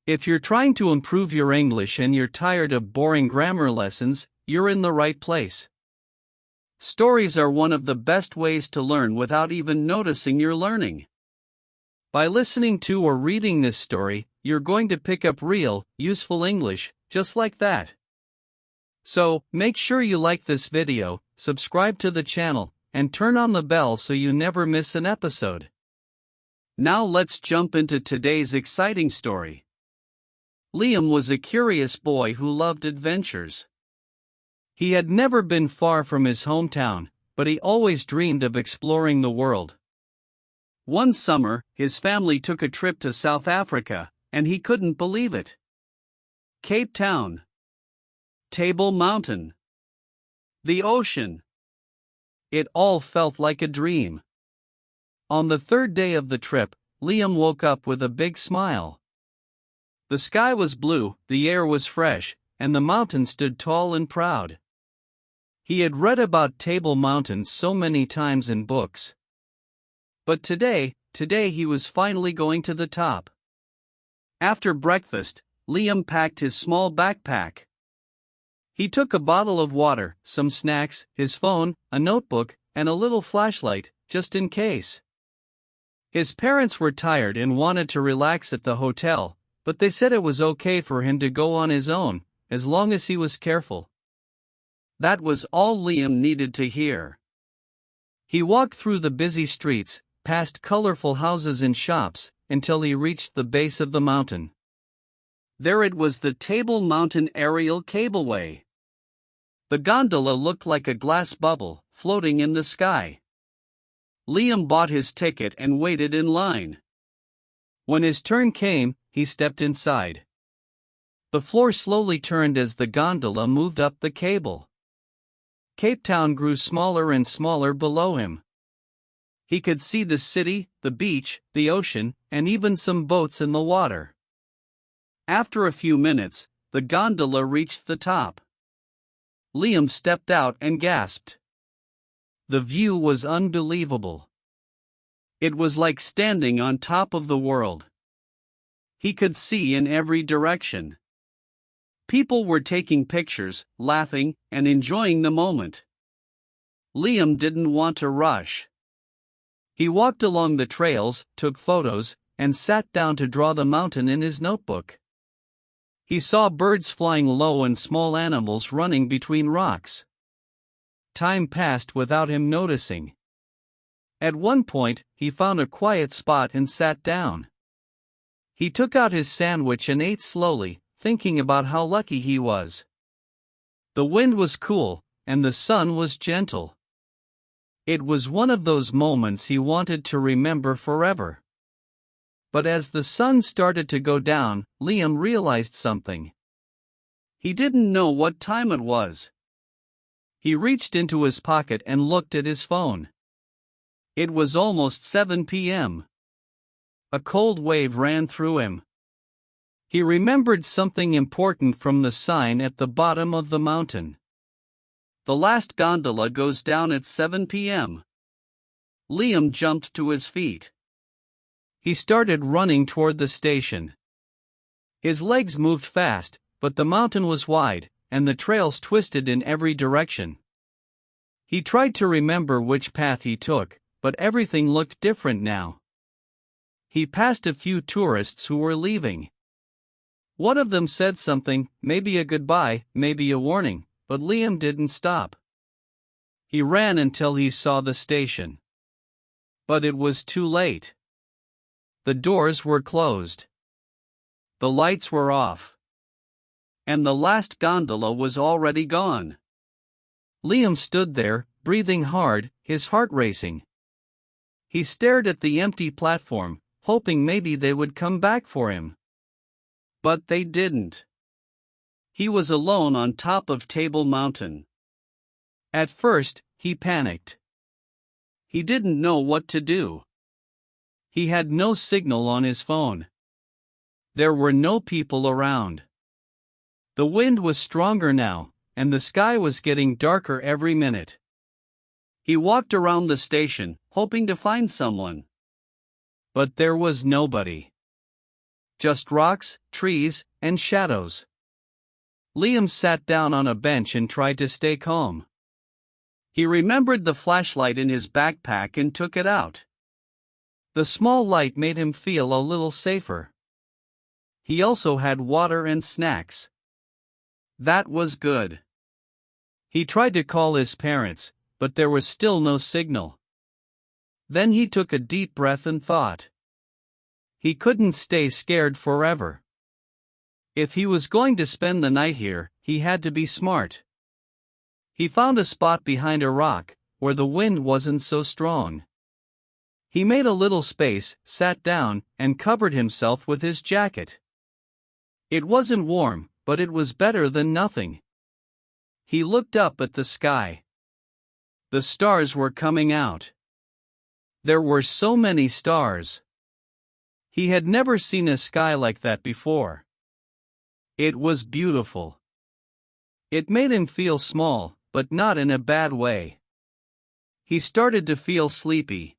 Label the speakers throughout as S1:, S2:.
S1: If you're trying to improve your English and you're tired of boring grammar lessons, you're in the right place. Stories are one of the best ways to learn without even noticing you're learning. By listening to or reading this story, you're going to pick up real, useful English, just like that. So, make sure you like this video, subscribe to the channel, and turn on the bell so you never miss an episode. Now let's jump into today's exciting story. Liam was a curious boy who loved adventures. He had never been far from his hometown, but he always dreamed of exploring the world. One summer, his family took a trip to South Africa, and he couldn't believe it. Cape Town, Table Mountain, the ocean. It all felt like a dream. On the third day of the trip, Liam woke up with a big smile. The sky was blue, the air was fresh, and the mountain stood tall and proud. He had read about Table Mountain so many times in books. But today he was finally going to the top. After breakfast, Liam packed his small backpack. He took a bottle of water, some snacks, his phone, a notebook, and a little flashlight, just in case. His parents were tired and wanted to relax at the hotel, but they said it was okay for him to go on his own, as long as he was careful. That was all Liam needed to hear. He walked through the busy streets, past colorful houses and shops, until he reached the base of the mountain. There it was, the Table Mountain Aerial Cableway. The gondola looked like a glass bubble, floating in the sky. Liam bought his ticket and waited in line. When his turn came, he stepped inside. The floor slowly turned as the gondola moved up the cable. Cape Town grew smaller and smaller below him. He could see the city, the beach, the ocean, and even some boats in the water. After a few minutes, the gondola reached the top. Liam stepped out and gasped. The view was unbelievable. It was like standing on top of the world. He could see in every direction. People were taking pictures, laughing, and enjoying the moment. Liam didn't want to rush. He walked along the trails, took photos, and sat down to draw the mountain in his notebook. He saw birds flying low and small animals running between rocks. Time passed without him noticing. At one point, he found a quiet spot and sat down. He took out his sandwich and ate slowly, thinking about how lucky he was. The wind was cool, and the sun was gentle. It was one of those moments he wanted to remember forever. But as the sun started to go down, Liam realized something. He didn't know what time it was. He reached into his pocket and looked at his phone. It was almost 7 p.m. A cold wave ran through him. He remembered something important from the sign at the bottom of the mountain. The last gondola goes down at 7 p.m. Liam jumped to his feet. He started running toward the station. His legs moved fast, but the mountain was wide, and the trails twisted in every direction. He tried to remember which path he took, but everything looked different now. He passed a few tourists who were leaving. One of them said something, maybe a goodbye, maybe a warning, but Liam didn't stop. He ran until he saw the station. But it was too late. The doors were closed. The lights were off. And the last gondola was already gone. Liam stood there, breathing hard, his heart racing. He stared at the empty platform, hoping maybe they would come back for him. But they didn't. He was alone on top of Table Mountain. At first, he panicked. He didn't know what to do. He had no signal on his phone. There were no people around. The wind was stronger now, and the sky was getting darker every minute. He walked around the station, hoping to find someone. But there was nobody. just rocks, trees, and shadows. Liam sat down on a bench and tried to stay calm. He remembered the flashlight in his backpack and took it out. The small light made him feel a little safer. He also had water and snacks. That was good. He tried to call his parents, but there was still no signal. Then he took a deep breath and thought. He couldn't stay scared forever. If he was going to spend the night here, he had to be smart. He found a spot behind a rock, where the wind wasn't so strong. He made a little space, sat down, and covered himself with his jacket. It wasn't warm, but it was better than nothing. He looked up at the sky. The stars were coming out. There were so many stars. He had never seen a sky like that before. It was beautiful. It made him feel small, but not in a bad way. He started to feel sleepy.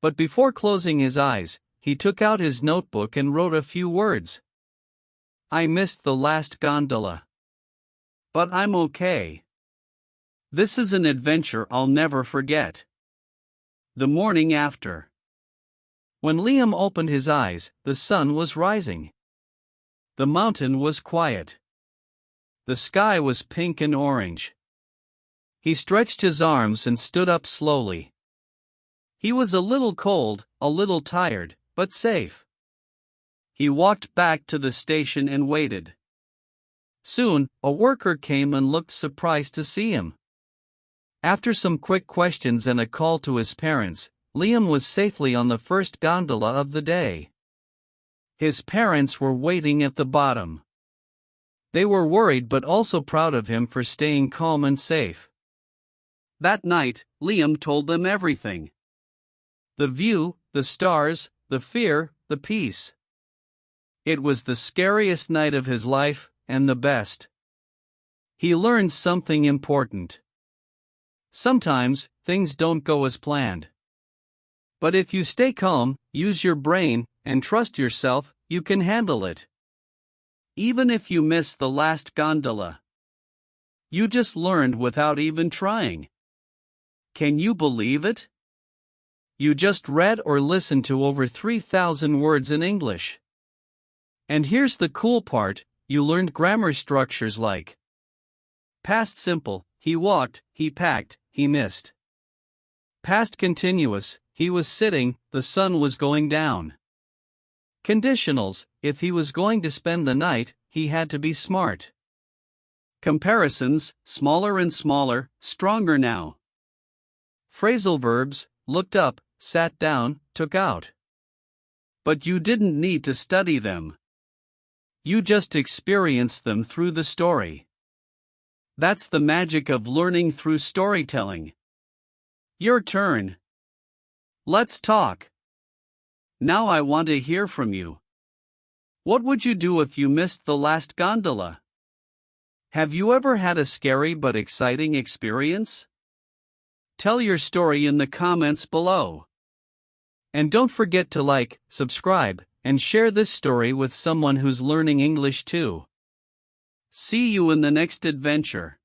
S1: But before closing his eyes, he took out his notebook and wrote a few words. I missed the last gondola. But I'm okay. This is an adventure I'll never forget. The morning after. When Liam opened his eyes, the sun was rising. The mountain was quiet. The sky was pink and orange. He stretched his arms and stood up slowly. He was a little cold, a little tired, but safe. He walked back to the station and waited. Soon, a worker came and looked surprised to see him. After some quick questions and a call to his parents, Liam was safely on the first gondola of the day. His parents were waiting at the bottom. They were worried but also proud of him for staying calm and safe. That night, Liam told them everything. The view, the stars, the fear, the peace. It was the scariest night of his life, and the best. He learned something important. Sometimes, things don't go as planned. But if you stay calm, use your brain, and trust yourself, you can handle it. Even if you miss the last gondola. You just learned without even trying. Can you believe it? You just read or listened to over 3,000 words in English. And here's the cool part, you learned grammar structures like past simple, he walked, he packed, he missed. Past continuous, he was sitting, the sun was going down. Conditionals, if he was going to spend the night, he had to be smart. Comparisons, smaller and smaller, stronger now. Phrasal verbs, looked up, sat down, took out. But you didn't need to study them. You just experienced them through the story. That's the magic of learning through storytelling. Your turn. Let's talk. Now I want to hear from you. What would you do if you missed the last gondola? Have you ever had a scary but exciting experience? Tell your story in the comments below. And don't forget to like, subscribe, and share this story with someone who's learning English too. See you in the next adventure.